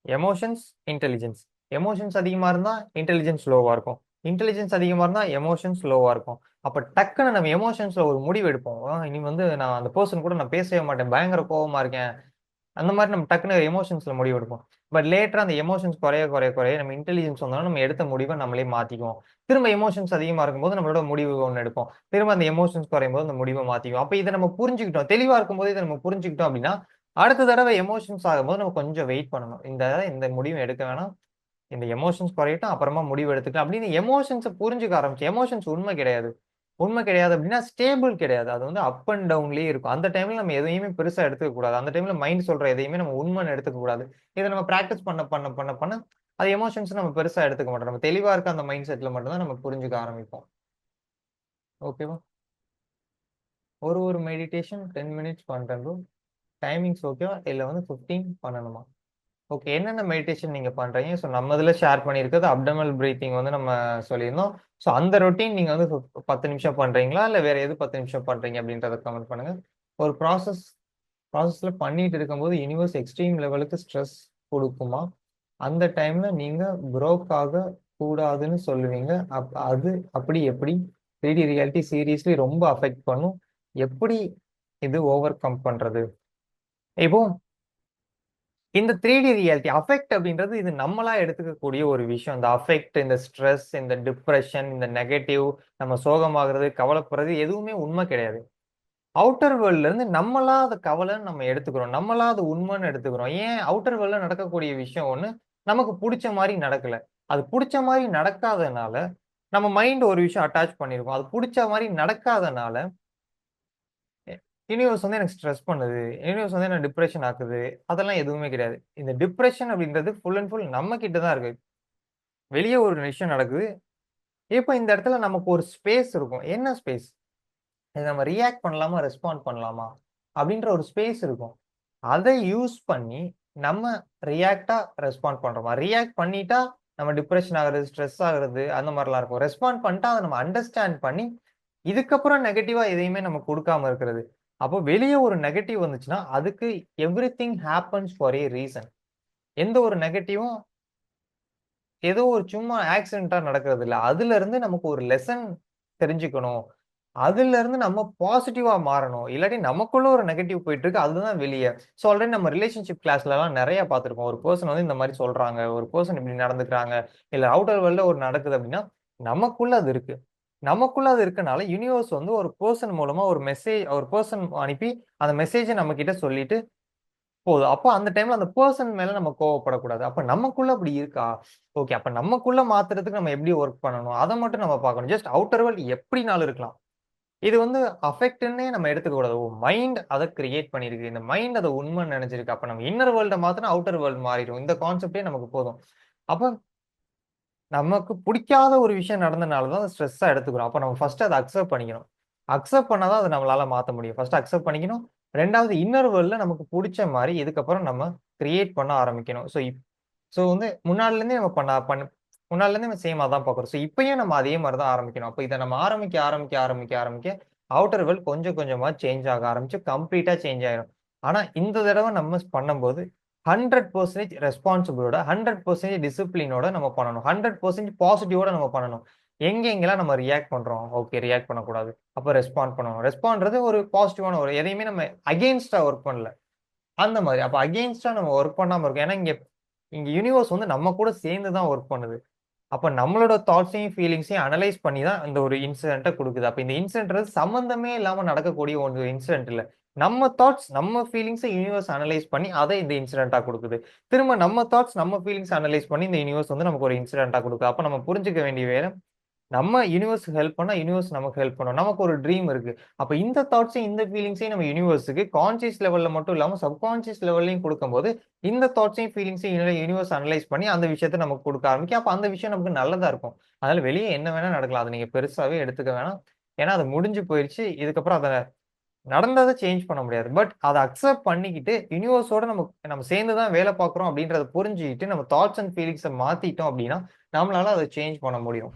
Emotions, intelligence. Emotions அதிகமா இருந்தா intelligence லோவா இருக்கும். இன்டெலிஜென்ஸ் அதிகமா இருந்தா எமோஷன்ஸ் லோவா இருக்கும். அப்ப டக்குன்னு நம்ம எமோஷன்ஸ்ல ஒரு முடிவு எடுப்போம். இனி வந்து நான் அந்த பர்சன் கூட நான் பேசவே மாட்டேன். பயங்கர கோவமா இருக்கேன். அந்த மாதிரி நம்ம டக்குன்னு எமோஷன்ஸ்ல முடிவு எடுப்போம். பட் லேட்டரா அந்த எமோஷன்ஸ் குறைய குறைய குறைய நம்ம இன்டெலிஜென்ஸ் வந்தோம்னா நம்ம எடுத்த முடிவை நம்மளே மாத்திக்குவோம். திரும்ப எமோஷன்ஸ் அதிகமா இருக்கும்போது நம்மளோட முடிவு ஒண்ணு எடுப்போம். திரும்ப அந்த எமோஷன்ஸ் குறையும் போது அந்த முடிவை மாத்திக்குவோம். அப்ப இதை நம்ம புரிஞ்சுக்கிட்டோம். தெளிவா இருக்கும்போது இதை நம்ம புரிஞ்சுக்கிட்டோம் அப்படின்னா அடுத்த தடவை எமோஷன்ஸ் ஆகும்போது நம்ம கொஞ்சம் வெயிட் பண்ணணும். இந்த இந்த முடிவு எடுக்க வேணாம். இந்த எமோஷன்ஸ் குறையட்டும். அப்புறமா முடிவு எடுத்துக்கலாம் அப்படின்னு எமோஷன்ஸ புரிஞ்சுக்க ஆரம்பிச்சு. எமோஷன்ஸ் உண்மை கிடையாது. உண்மை கிடையாது அப்படின்னா ஸ்டேபிள் கிடையாது. அது வந்து அப் அண்ட் டவுன்லயே இருக்கும். அந்த டைம்ல நம்ம எதையுமே பெருசா எடுத்துக்க கூடாது. அந்த டைம்ல மைண்ட் சொல்ற எதையுமே நம்ம உண்மைன்னு எடுத்துக்க கூடாது. இத நம்ம பிராக்டிஸ் பண்ண அது எமோஷன்ஸ் நம்ம பெருசா எடுத்துக்க மாட்டோம். நம்ம தெளிவா இருக்க அந்த மைண்ட் செட்ல மட்டும் தான் நம்ம புரிஞ்சுக்க ஆரம்பிப்போம். ஓகேவா? ஒரு மெடிடேஷன் 10 மினிட்ஸ் பண்றேன் ப்ரோ. டைமிங்ஸ் ஓகேவா? இல்ல வந்து 15 பண்ணணுமா? ஓகே. என்னென்ன மெடிடேஷன் நீங்க பண்றீங்க? ஸோ நம்ம இதுல ஷேர் பண்ணியிருக்கிறது அப்டமல் பிரீத்திங் வந்து நம்ம சொல்லியிருந்தோம். ஸோ அந்த ரொட்டீன் நீங்க வந்து 10 நிமிஷம் பண்றீங்களா? இல்ல வேற எது 10 நிமிஷம் பண்றீங்க அப்படின்றத கமெண்ட் பண்ணுங்க. ஒரு ப்ராசஸ்ல பண்ணிட்டு இருக்கும்போது யுனிவர்ஸ் எக்ஸ்ட்ரீம் லெவலுக்கு ஸ்ட்ரெஸ் குடுக்குமா? அந்த டைம்ல நீங்க புரோக் ஆக கூடாதுன்னு சொல்லுவீங்க. அது அப்படி எப்படி? 3D ரியாலிட்டி சீரியஸ்லி ரொம்ப அஃபெக்ட் பண்ணும். எப்படி இது ஓவர் கம் பண்றது? இப்போ இந்த 3D ரியாலிட்டி அஃபெக்ட் அப்படின்றது இது நம்மளா எடுத்துக்கக்கூடிய ஒரு விஷயம். இந்த அஃபெக்ட், இந்த ஸ்ட்ரெஸ், இந்த டிப்ரஷன், இந்த நெகட்டிவ், நம்ம சோகமாகுறது, கவலைப்படுறது எதுவுமே உண்மை கிடையாது. அவுட்டர் வேர்ல்ட்ல இருந்து நம்மளா அத கவலைன்னு நம்ம எடுத்துக்கிறோம். நம்மளா அது உண்மைன்னு எடுத்துக்கிறோம். ஏன் அவுட்டர் வேர்ல்ட்ல நடக்கக்கூடிய விஷயம் ஒண்ணு நமக்கு புடிச்ச மாரி நடக்கல. அது புடிச்ச மாரி நடக்காதனால, நம்ம மைண்ட் ஒரு விஷயம் அட்டாச் பண்ணியிருக்கோம். அது புடிச்ச மாரி நடக்காதனால எ யூனிவர்ஸ் வந்து எனக்கு ஸ்ட்ரெஸ் பண்ணுது. யூனிவர்ஸ் வந்து என்ன டிப்ரஷன் ஆக்குது. அதெல்லாம் எதுவுமே கிடையாது. இந்த டிப்ரஷன் அப்படின்றது ஃபுல் அண்ட் ஃபுல் நம்ம கிட்ட தான் இருக்கு. வெளிய ஒரு விஷயம் நடக்குது. இப்ப இந்த இடத்துல நமக்கு ஒரு ஸ்பேஸ் இருக்கும். என்ன ஸ்பேஸ்? இத நம்ம ரியாக்ட் பண்ணலாமா? ரெஸ்பாண்ட் பண்ணலாமா? அப்படின்ற ஒரு ஸ்பேஸ் இருக்கும். அத யூஸ் பண்ணி நம்ம ரியாக்ட்டா ரெஸ்பாண்ட் பண்றோமா? ரியாக்ட் பண்ணிட்டா நம்ம டிப்ரஷன் ஆகுறது, ஸ்ட்ரெஸ் ஆகுறது அந்த மாரிலாம் இருக்கும். ரெஸ்பாண்ட் பண்ணிட்டா அத நம்ம அண்டர்ஸ்டாண்ட் பண்ணி, இதுக்கப்புறம் நெகட்டிவா எதையுமே நம்ம குடுக்காம இருக்கிறது. அப்போ வெளிய ஒரு நெகட்டிவ் வந்துச்சுன்னா, அதுக்கு everything happens for a reason. எந்த ஒரு நெகட்டிவும் ஏதோ ஒரு சும்மா ஆக்சிடென்ட்டா நடக்கிறதில்ல. அதுலருந்து நமக்கு ஒரு லெசன் தெரிஞ்சுக்கணும். அதுலருந்து நம்ம பாசிட்டிவா மாறணும். இல்லாட்டி நமக்குள்ள ஒரு நெகட்டிவ் போயிட்டுருக்கு. அதுதான் வெளிய. ஸோ ஆல்ரெடி நம்ம ரிலேஷன்ஷிப் கிளாஸ்லலாம் நெறைய பார்த்திருப்போம். ஒரு பெர்சன் வந்து இந்த மாரி சொல்றாங்க. ஒரு பெர்சன் இப்படி நடந்துக்கிறாங்க. இல்ல அவுட்டர் வேர்ல்ட்ல ஒரு நடக்குது அப்படின்னா, நமக்குள்ள அது இருக்கு. நமக்குள்ள அது இருக்கனால யூனிவர்ஸ் வந்து ஒரு பெர்சன் மூலமா ஒரு பெர்சன் அனுப்பி அந்த மெசேஜ நம்மகிட்ட சொல்லிட்டு போதும். அப்ப அந்த டைம்ல அந்த பெர்சன் மேல நம்ம கோவப்படக்கூடாது. அப்ப நமக்குள்ள அப்படி இருக்கா? ஓகே. அப்ப நமக்குள்ள மாத்துறதுக்கு நம்ம எப்படி வொர்க் பண்ணணும்? அத மட்டும் நம்ம பார்க்கணும். ஜஸ்ட் அவுட்டர் வேர்ல்ட் எப்படினாலும் இருக்கலாம். இது வந்து அஃபெக்ட்ன்னே நம்ம எடுத்துக்க கூடாது. மைண்ட் அத கிரியேட் பண்ணியிருக்கு. இந்த மைண்ட் அத உண்மைன்னு நெனச்சிருக்கு. அப்ப நம்ம இன்னர் வேர்ல்ட மாத்துனா அவுட்டர் வேர்ல்ட் மாறிரும். இந்த கான்செப்ட்டே நமக்கு போதும். அப்ப நமக்கு புடிக்காத ஒரு விஷயம் நடந்தனால தான் ஸ்ட்ரெஸ்ஸா எடுத்துக்கிறோம். அப்ப நம்ம ஃபர்ஸ்ட் அத அக்செப்ட் பண்ணிக்கணும். அக்செப்ட் பண்ணா தான் அத நம்மளால மாத்த முடியும். ஃபர்ஸ்ட் அக்செப்ட் பண்ணிக்கணும். 2வது இன்னர் வேர்ல்ட்ல நமக்கு புடிச்ச மாரி இதுக்கப்புறம் நம்ம கிரியேட் பண்ண ஆரம்பிக்கணும். சோ வந்து முன்னாடிலருந்தே நம்ம முன்னாடிலருந்தே நம்ம சேமா தான் பார்க்குறோம். சோ இப்பயும் நம்ம அதே மாரி தான் ஆரம்பிக்கணும். அப்ப இத நம்ம ஆரம்பிக்க அவுட்டர் வேர்ல்ட் கொஞ்சம் கொஞ்சமா சேஞ்ச் ஆக ஆரம்பிச்சு கம்ப்ளீட்டா சேஞ்ச் ஆயிரும். ஆனா இந்த தடவ நம்ம பண்ணும்போது 100% ரெஸ்பான்சிபிளோட, 100% டிசிப்ளினோட நம்ம பண்ணணும். 100% பாசிட்டிவோட நம்ம பண்ணணும். எங்கெங்கலாம் நம்ம ரியாக்ட் பண்றோம். ஓகே ரியாக்ட் பண்ணக்கூடாது. அப்ப ரெஸ்பாண்ட் பண்ணணும். ரெஸ்பாண்ட்றது ஒரு பாசிட்டிவான ஒரு எதையுமே நம்ம அகைன்ஸ்ட்டா வொர்க் பண்ணல. அந்த மாரி. அப்ப அகைன்ஸ்ட்டா நம்ம வொர்க் பண்ணாம இருக்கோம். ஏன்னா இங்க இங்க யூனிவர்ஸ் வந்து நம்ம கூட சேர்ந்து தான் வொர்க் பண்ணுது. அப்ப நம்மளோட தாட்ஸையும், ஃபீலிங்ஸையும் அனலைஸ் பண்ணி தான் இந்த ஒரு இன்சிடென்ட்ட குடுக்குது. அப்ப இந்த இன்சிடென்ட்ன்றது சம்மந்தமே இல்லாம நடக்கக்கூடிய ஒரு இன்சிடென்ட் இல்ல. நம்ம தாட்ஸ், நம்ம ஃபீலிங்ஸ யூனிவர்ஸ் அனலைஸ் பண்ணி அத இந்த இன்சிடென்ட்டா குடுக்குது. திரும்ப நம்ம தாட்ஸ், நம்ம ஃபீலிங்ஸ் அனலைஸ் பண்ணி இந்த யூனிவர்ஸ் வந்து நமக்கு ஒரு இன்சிடென்ட்டா குடுக்குது. அப்ப நம்ம புரிஞ்சுக்க வேண்டிய வேலை நம்ம யுனிவர்ஸ்க்கு ஹெல்ப் பண்ணா, யுனிவர்ஸ் நமக்கு ஹெல்ப் பண்ணும். நமக்கு ஒரு ட்ரீம் இருக்கு. அப்ப இந்த தாட்ஸையும், இந்த ஃபீலிங்ஸையும் நம்ம யுனிவர்ஸ்க்கு கான்ஷியஸ் லெவல்ல மட்டும் இல்லாம, சப்கான்ஷியஸ் லெவல்லயும் குடுக்கும்போது, இந்த தாட்ஸையும், ஃபீலிங்ஸையும் யுனிவர்ஸ் அனலைஸ் பண்ணி அந்த விஷயத்த நமக்கு குடுக்க ஆரம்பிக்கும். அப்ப அந்த விஷயம் நமக்கு நல்லதா இருக்கும். அதனால வெளிய என்ன வேணா நடக்கலாம். அத நீங்க பெருசாவே எடுத்துக்க வேணாம். ஏன்னா அது முடிஞ்சு போயிருச்சு. இதுக்கப்புறம் அத நடந்தத சேஞ்ச் பண்ண முடியாது. பட் அத அக்செப்ட் பண்ணிக்கிட்டு, யுனிவர்ஸோட நம்ம நம்ம சேர்ந்து தான் வேலை பார்க்குறோம் அப்படின்றத புரிஞ்சுகிட்டு, நம்ம தாட்ஸ் அண்ட் ஃபீலிங்ஸ மாத்திட்டோம் அப்படின்னா, நம்மளால அத சேஞ்ச் பண்ண முடியும்.